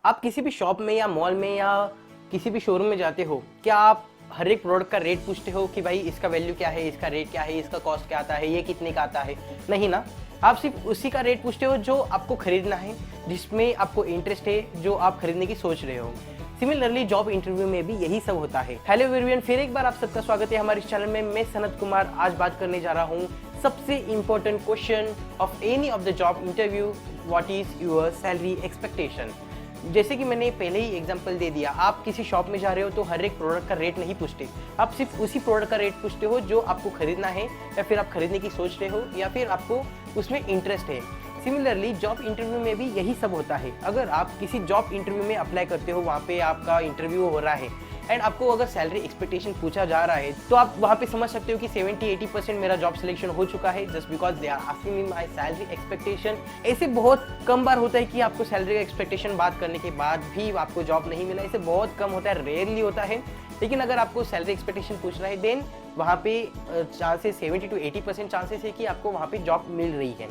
आप किसी भी शॉप में या मॉल में या किसी भी शोरूम में जाते हो, क्या आप हर एक प्रोडक्ट का रेट पूछते हो कि भाई इसका वैल्यू क्या है, इसका रेट क्या है, इसका कॉस्ट क्या आता है, ये कितने का आता है? नहीं ना। आप सिर्फ उसी का रेट पूछते हो जो आपको खरीदना है, जिसमें आपको इंटरेस्ट है, जो आप खरीदने की सोच रहे हो। सिमिलरली जॉब इंटरव्यू में भी यही सब होता है। हेलो एवरीवन, फिर एक बार आप सबका स्वागत है हमारे इस चैनल में। मैं सनत कुमार आज बात करने जा रहा हूँ सबसे important question of any of the job interview, what is your salary expectation. जैसे कि मैंने पहले ही एग्जांपल दे दिया, आप किसी शॉप में जा रहे हो तो हर एक प्रोडक्ट का रेट नहीं पूछते, आप सिर्फ उसी प्रोडक्ट का रेट पूछते हो जो आपको खरीदना है या फिर आप खरीदने की सोच रहे हो या फिर आपको उसमें इंटरेस्ट है। सिमिलरली जॉब इंटरव्यू में भी यही सब होता है। अगर आप किसी जॉब इंटरव्यू में अप्लाई करते हो, वहाँ पे आपका इंटरव्यू हो रहा है एंड आपको अगर सैलरी एक्सपेक्टेशन पूछा जा रहा है, तो आप वहाँ पे समझ सकते हो कि 70-80% मेरा जॉब सिलेक्शन हो चुका है, just because they are asking me my salary expectation. ऐसे बहुत कम बार होता है कि आपको सैलरी का एक्सपेक्टेशन बात करने के बाद भी आपको जॉब नहीं मिला। ऐसे बहुत कम होता है, रेयरली होता है। लेकिन अगर आपको सैलरी एक्सपेक्टेशन पूछ रहा है, देन वहाँ पे चांसेस 70-80% चांसेस है कि आपको वहाँ पे जॉब मिल रही है।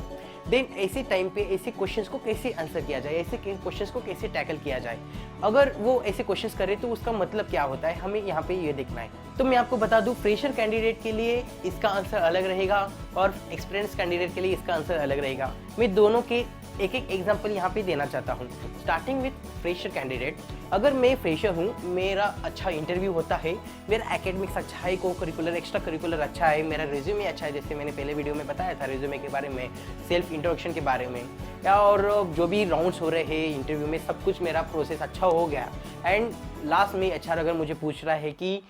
देन ऐसे टाइम पे ऐसे क्वेश्चंस को कैसे आंसर किया जाए, ऐसे क्वेश्चंस को कैसे टैकल किया जाए। अगर वो ऐसे क्वेश्चंस करे तो उसका मतलब क्या होता है, हमें यहाँ पे ये देखना है। तो मैं आपको बता दूं, फ्रेशर कैंडिडेट के लिए इसका आंसर अलग रहेगा और एक्सपीरियंस कैंडिडेट के लिए इसका आंसर अलग रहेगा। मैं दोनों के एक एक एग्जाम्पल यहाँ पे देना चाहता हूँ। Starting with fresher candidate. अगर मैं फ्रेशर हूँ, मेरा अच्छा इंटरव्यू होता है, मेरा एकेडमिक्स अच्छा है, को करिकुलर एक्स्ट्रा करिकुलर अच्छा है, मेरा रिज्यूमे अच्छा है, जैसे मैंने पहले वीडियो में बताया था रिज्यूमे के बारे में, सेल्फ इंट्रोडक्शन के बारे में, या और जो भी राउंड्स हो रहे हैं इंटरव्यू में, सब कुछ मेरा प्रोसेस अच्छा हो गया एंड लास्ट में HR अगर मुझे पूछ रहा है कि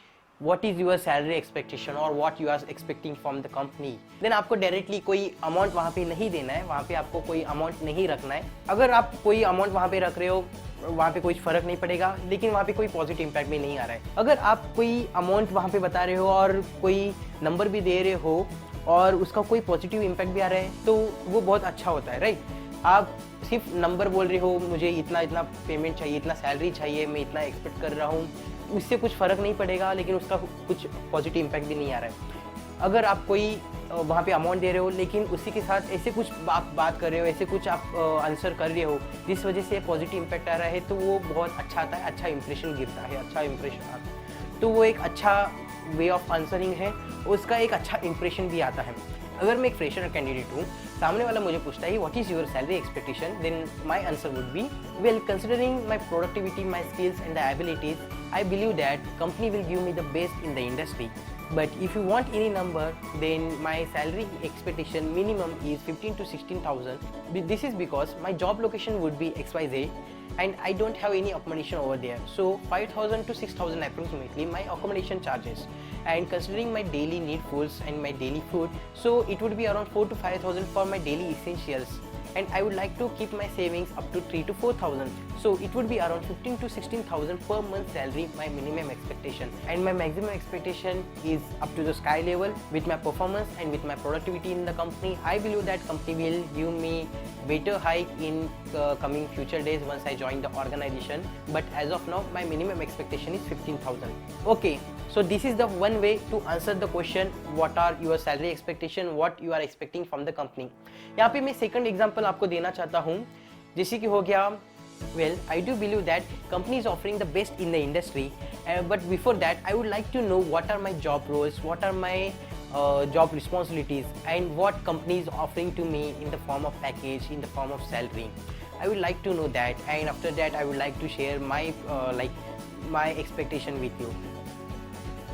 what is your salary expectation और what you are expecting from the company, then आपको डायरेक्टली कोई अमाउंट वहाँ पे नहीं देना है, वहाँ पे आपको कोई अमाउंट नहीं रखना है। अगर आप कोई अमाउंट वहाँ पे रख रहे हो, वहाँ पे कोई फर्क नहीं पड़ेगा, लेकिन वहाँ पे कोई पॉजिटिव इम्पैक्ट भी नहीं आ रहा है। अगर आप कोई अमाउंट वहाँ पे बता रहे हो और कोई नंबर भी दे रहे हो और उसका कोई पॉजिटिव इम्पैक्ट भी आ रहा है, तो वो बहुत अच्छा होता है, राइट। आप सिर्फ नंबर बोल रहे हो, मुझे इतना इतना पेमेंट चाहिए, इतना सैलरी चाहिए, मैं इतना एक्सपेक्ट कर रहा हूँ, उससे कुछ फ़र्क नहीं पड़ेगा, लेकिन उसका कुछ पॉजिटिव इम्पैक्ट भी नहीं आ रहा है। अगर आप कोई वहाँ पे अमाउंट दे रहे हो, लेकिन उसी के साथ ऐसे कुछ बात कर रहे हो, ऐसे कुछ आप आंसर कर रहे हो जिस वजह से पॉजिटिव इम्पैक्ट आ रहा है, तो वो बहुत अच्छा आता है, अच्छा इंप्रेशन गिरता है, अच्छा इंप्रेशन आता है। तो वो एक अच्छा वे ऑफ आंसरिंग है, उसका एक अच्छा इंप्रेशन भी आता है। अगर मैं एक फ्रेशर कैंडिडेट हूँ, सामने वाला मुझे पूछता है what is your salary expectation, then my answer would be well, considering my productivity, my skills and the abilities, I believe that company will give me the best in the industry. But if you want any number, then my salary expectation minimum is 15 to 16,000. This is because my job location would be XYZ and I don't have any accommodation over there. So 5,000 to 6,000 approximately my accommodation charges. And considering my daily needfuls and my daily food, so it would be around 4,000 to 5,000 for my daily essentials. And I would like to keep my savings up to 3,000 to 4,000. So it would be around 15,000 to 16,000 per month salary, my minimum expectation. And my maximum expectation is up to the sky level with my performance and with my productivity in the company. I believe that company will give me better hike in coming future days once I join the organization. But as of now, my minimum expectation is 15,000. Okay, so this is the one way to answer the question what are your salary expectation, what you are expecting from the company. यहाँ पे मैं second example आपको देना चाहता हूँ, जैसे कि हो गया well, I do believe that company is offering the best in the industry, but before that I would like to know what are my job roles, what are my job responsibilities, and what company is offering to me in the form of package, in the form of salary. I would like to know that, and after that I would like to share my my expectation with you.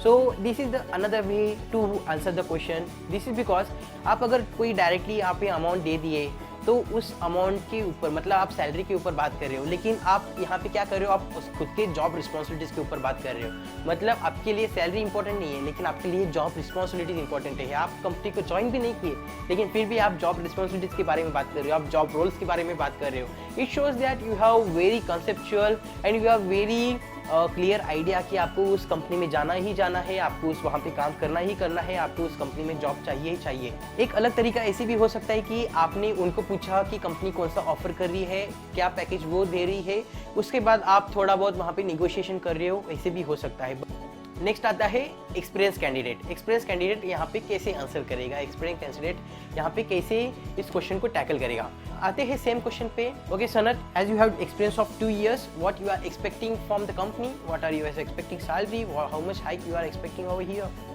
So this is the another way to answer the question. This is because आप अगर कोई directly आप ये amount दे दिए, तो उस amount के ऊपर मतलब आप सैलरी के ऊपर बात कर रहे हो, लेकिन आप यहाँ पे क्या कर रहे हो, आप उस खुद के जॉब रिस्पॉन्सिबिलिटीज़ के ऊपर बात कर रहे हो। मतलब आपके लिए सैलरी इंपॉर्टेंट नहीं है, लेकिन आपके लिए जॉब रिस्पॉन्सिबिलिटीज़ इंपॉर्टेंट है। आप कंपनी को ज्वाइन भी नहीं किए, लेकिन फिर भी आप जॉब रिस्पॉन्सिबिलिटीज़ के बारे में बात कर रहे हो, आप जॉब रोल्स के बारे में बात कर रहे हो। It shows that you have very conceptual and you have very clear idea कि आपको उस कंपनी में जाना ही जाना है, आपको उस वहाँ पे काम करना ही करना है, आपको उस कंपनी में जॉब चाहिए ही चाहिए। एक अलग तरीका ऐसे भी हो सकता है कि आपने उनको पूछा कि कंपनी कौन सा ऑफर कर रही है, क्या पैकेज वो दे रही है, उसके बाद आप थोड़ा बहुत वहाँ पे निगोशिएशन कर रहे हो, ऐसे भी हो सकता है। नेक्स्ट आता है एक्सपीरियंस कैंडिडेट। एक्सपीरियंस कैंडिडेट यहाँ पे कैसे आंसर करेगा, एक्सपीरियंस कैंडिडेट यहाँ पे कैसे इस क्वेश्चन को टैकल करेगा। आते हैं सेम क्वेश्चन पे। Okay Sanat, as you have experience of 2 years, what you are expecting from the company, what are you expecting salary, how much hike you are expecting over here.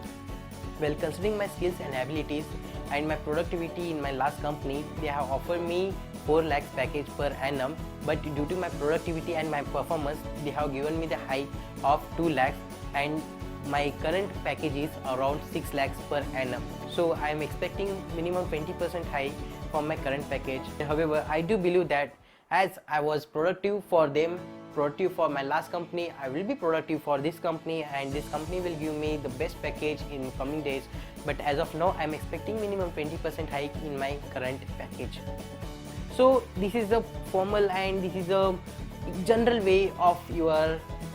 Well, considering my skills and abilities and my productivity in my last company, they have offered me 4 lakhs package per annum, but due to my productivity and my performance, they have given me the hike of 2 lakhs and my current package is around 6 lakhs per annum. So I am expecting minimum 20% hike from my current package. However, I do believe that as I was productive for them, productive for my last company, I will be productive for this company, and this company will give me the best package in coming days. But as of now, I am expecting minimum 20% hike in my current package. So this is the formal and this is a general way of your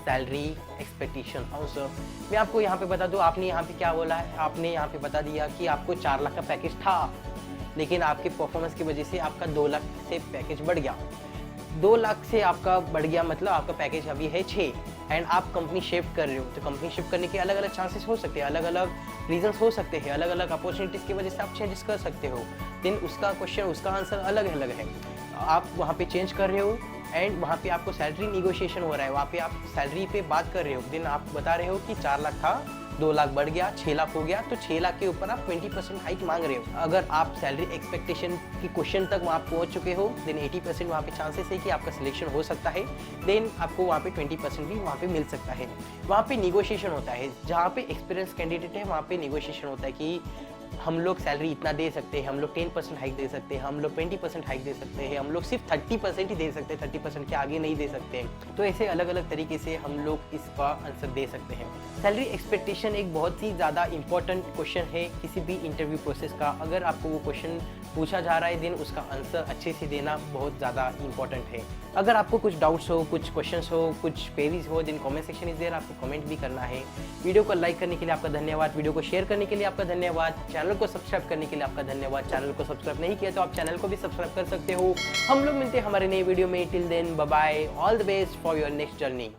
salary expectation also. मैं आपको यहाँ पे बता दूँ, आपने यहाँ पे क्या बोला है, आपने यहाँ पे बता दिया कि आपको 4 लाख का पैकेज था, लेकिन आपके परफॉर्मेंस की वजह से आपका 2 लाख से पैकेज बढ़ गया। 2 लाख से आपका बढ़ गया, मतलब आपका पैकेज अभी है 6 एंड आप कंपनी शिफ्ट कर रहे हो। तो कंपनी शिफ्ट करने के अलग अलग चांसेस हो सकते हैं, अलग अलग रीजंस हो सकते हैं, अलग अलग अपॉर्चुनिटीज़ की वजह से आप चेंजेस कर सकते हो। देन उसका क्वेश्चन, उसका आंसर अलग अलग है। आप वहाँ पे चेंज कर रहे हो एंड वहाँ पे आपको सैलरी निगोशिएशन हो रहा है, वहाँ पे आप सैलरी पे बात कर रहे हो। देन आप बता रहे हो कि 4 लाख था, 2 लाख बढ़ गया, 6 लाख हो गया, तो 6 लाख के ऊपर आप 20% हाइक मांग रहे हो। अगर आप सैलरी एक्सपेक्टेशन की क्वेश्चन तक वहाँ पहुँच चुके हो, देन 80% वहाँ पे चांसेस है कि आपका सिलेक्शन हो सकता है। देन आपको वहाँ पे 20% भी वहाँ पे मिल सकता है। वहाँ पे निगोशिएशन होता है, जहाँ पे एक्सपीरियंस कैंडिडेट है वहाँ पे निगोशिएशन होता है कि हम लोग सैलरी इतना दे सकते हैं, हम लोग 10% हाइक दे सकते हैं, हम लोग 20% हाइक दे सकते हैं, हम लोग सिर्फ 30% ही दे सकते हैं, 30% के आगे नहीं दे सकते हैं। तो ऐसे अलग अलग तरीके से हम लोग इसका आंसर दे सकते हैं। सैलरी एक्सपेक्टेशन एक बहुत ही ज़्यादा इंपॉर्टेंट क्वेश्चन है किसी भी इंटरव्यू प्रोसेस का। अगर आपको वो क्वेश्चन पूछा जा रहा है, देन उसका आंसर अच्छे से देना बहुत ज़्यादा इंपॉर्टेंट है। अगर आपको कुछ डाउट्स हो, कुछ क्वेश्चंस हो, कुछ क्वेरीज हो, then comment section is there, आपको कमेंट भी करना है। वीडियो को लाइक करने के लिए आपका धन्यवाद, वीडियो को शेयर करने के लिए आपका धन्यवाद, चैनल को सब्सक्राइब करने के लिए आपका धन्यवाद। चैनल को सब्सक्राइब नहीं किया तो आप चैनल को भी सब्सक्राइब कर सकते हो। हम लोग मिलते हैं हमारे नए वीडियो में। Till then bye bye, all the best for your next journey.